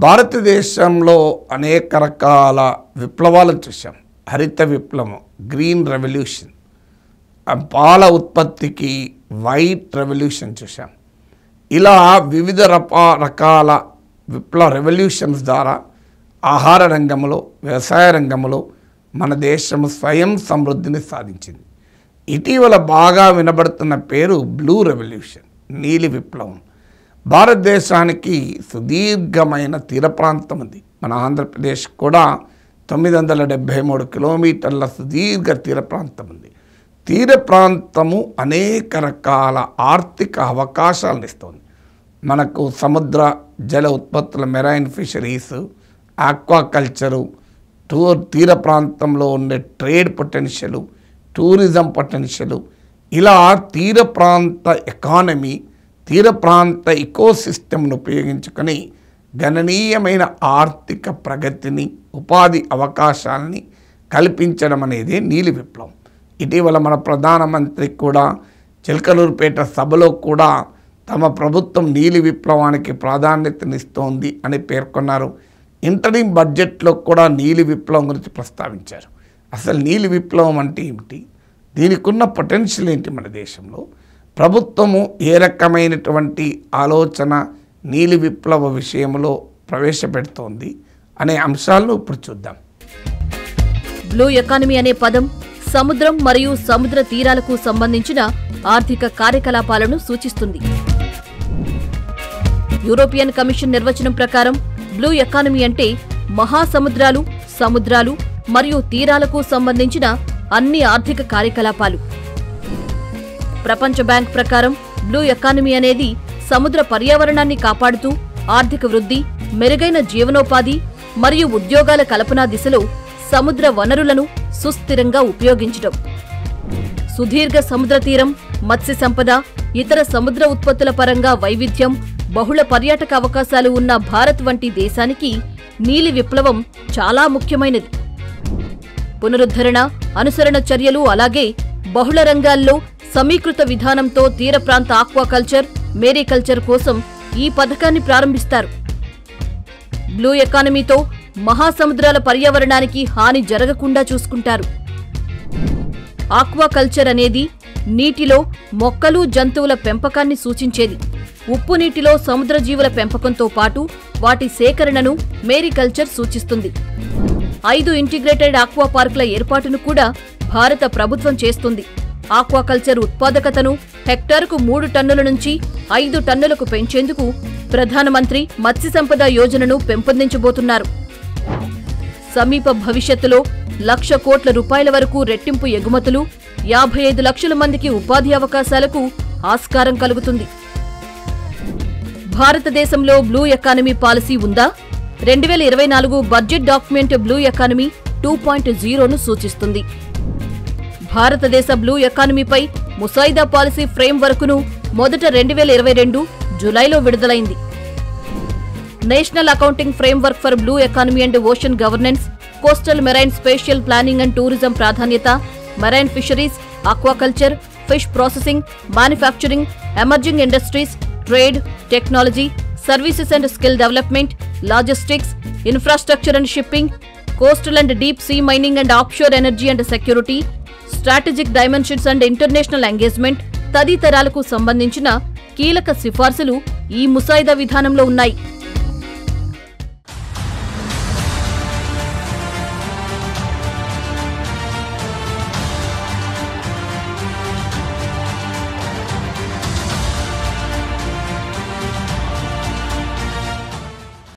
భారతదేశంలో అనేక రకాల విప్లవాలను చూసాం. హరిత విప్లవం, గ్రీన్ రెవల్యూషన్, పాల ఉత్పత్తికి వైట్ రెవల్యూషన్ చూసాం. ఇలా వివిధ రకాల రెవల్యూషన్స్ ద్వారా ఆహార రంగంలో, వ్యవసాయ రంగంలో మన దేశం స్వయం సమృద్ధిని సాధించింది. ఇటీవల బాగా వినబడుతున్న పేరు బ్లూ రెవల్యూషన్, నీలి విప్లవం. భారతదేశానికి సుదీర్ఘమైన తీర ప్రాంతం ఉంది. మన ఆంధ్రప్రదేశ్ కూడా 973 కిలోమీటర్ల సుదీర్ఘ తీర ప్రాంతం ఉంది. తీర ప్రాంతము అనేక రకాల ఆర్థిక అవకాశాలను ఇస్తుంది. మనకు సముద్ర జల ఉత్పత్తుల, మెరైన్ ఫిషరీస్, ఆక్వాకల్చరు, తీర ప్రాంతంలో ఉండే ట్రేడ్ పొటెన్షియల్, టూరిజం పొటెన్షియల్, ఇలా తీర ప్రాంత ఎకానమీ, తీర ప్రాంత ఇకోసిస్టమ్ను ఉపయోగించుకొని గణనీయమైన ఆర్థిక ప్రగతిని, ఉపాధి అవకాశాలని కల్పించడం అనేది నీలి విప్లవం. ఇటీవల మన ప్రధానమంత్రి కూడా చిలకలూరుపేట సభలో కూడా తమ ప్రభుత్వం నీలి విప్లవానికి ప్రాధాన్యతనిస్తోంది అని పేర్కొన్నారు. ఇంటరిమ్ బడ్జెట్లో కూడా నీలి విప్లవం గురించి ప్రస్తావించారు. అసలు నీలి విప్లవం అంటే ఏమిటి, దీనికి ఉన్న పొటెన్షియల్ ఏంటి, మన దేశంలో ప్రభుత్వము ఏ రకమైనటువంటి ఆలోచన నీలి విప్లవ విషయంలో ప్రవేశపెడుతోంది అనే అంశాలను ఇప్పుడు చూద్దాం. బ్లూ ఎకానమీ అనే పదం సముద్రం మరియు సముద్ర తీరాలకు సంబంధించిన ఆర్థిక కార్యకలాపాలను సూచిస్తుంది. యూరోపియన్ కమిషన్ నిర్వచనం ప్రకారం బ్లూ ఎకానమీ అంటే మహాసముద్రాలు, సముద్రాలు మరియు తీరాలకు సంబంధించిన అన్ని ఆర్థిక కార్యకలాపాలు. ప్రపంచ బ్యాంక్ ప్రకారం బ్లూ ఎకానమీ అనేది సముద్ర పర్యావరణాన్ని కాపాడుతూ ఆర్థిక వృద్ధి, మెరుగైన జీవనోపాధి మరియు ఉద్యోగాల కల్పన దిశలో సముద్ర వనరులను సుస్థిరంగా ఉపయోగించడం. సుదీర్ఘ సముద్ర తీరం, మత్స్య సంపద, ఇతర సముద్ర ఉత్పత్తుల పరంగా వైవిధ్యం, బహుళ పర్యాటక అవకాశాలు ఉన్న భారత్ వంటి దేశానికి నీలి విప్లవం చాలా ముఖ్యమైనది. పునరుద్ధరణ, అనుసరణ చర్యలు, అలాగే బహుళ రంగాల్లో సమీకృత విధానంతో తీర ప్రాంత ఆక్వాకల్చర్, మేరీకల్చర్ కోసం ఈ పథకాన్ని ప్రారంభిస్తారు. బ్లూ ఎకానమీతో మహాసముద్రాల పర్యావరణానికి హాని జరగకుండా చూసుకుంటారు. ఆక్వాకల్చర్ అనేది నీటిలో మొక్కలు, జంతువుల పెంపకాన్ని సూచించేది. ఉప్పు నీటిలో సముద్ర జీవుల పెంపకంతో పాటు వాటి సేకరణను మేరీకల్చర్ సూచిస్తుంది. 5 ఇంటిగ్రేటెడ్ ఆక్వా పార్కుల ఏర్పాటును కూడా భారత ప్రభుత్వం చేస్తుంది. ఆక్వాకల్చర్ ఉత్పాదకతను హెక్టారుకు 3 టన్నుల నుంచి 5 టన్నులకు పెంచేందుకు ప్రధానమంత్రి మత్స్య సంపద యోజనను పెంపొందించబోతున్నారు. సమీప భవిష్యత్తులో 1,00,000 కోట్ల రూపాయల వరకు రెట్టింపు ఎగుమతులు, 55 లక్షల మందికి ఉపాధి అవకాశాలకు ఆస్కారం కలుగుతుంది. భారతదేశంలో బ్లూ ఎకానమీ పాలసీ ఉందా? 2024 బడ్జెట్ డాక్యుమెంట్ బ్లూ ఎకానమీ 2.0ను సూచిస్తుంది. భారతదేశ బ్లూ ఎకానమీపై ముసాయిదా పాలసీ ఫ్రేమ్ వర్క్ను మొదట 2022 జూలైలో విడుదలైంది. National accounting framework for blue economy and ocean governance, coastal marine spatial planning and tourism ప్రాధాన్యత, marine fisheries, aquaculture, fish processing, manufacturing, emerging industries, trade, technology, services and skill development, logistics, infrastructure and shipping, coastal and deep sea mining and offshore energy and security, strategic dimensions and international engagement తదితరాలకు సంబంధించిన కీలక సిఫార్సులు ఈ ముసాయిదా విధానంలో ఉన్నాయి.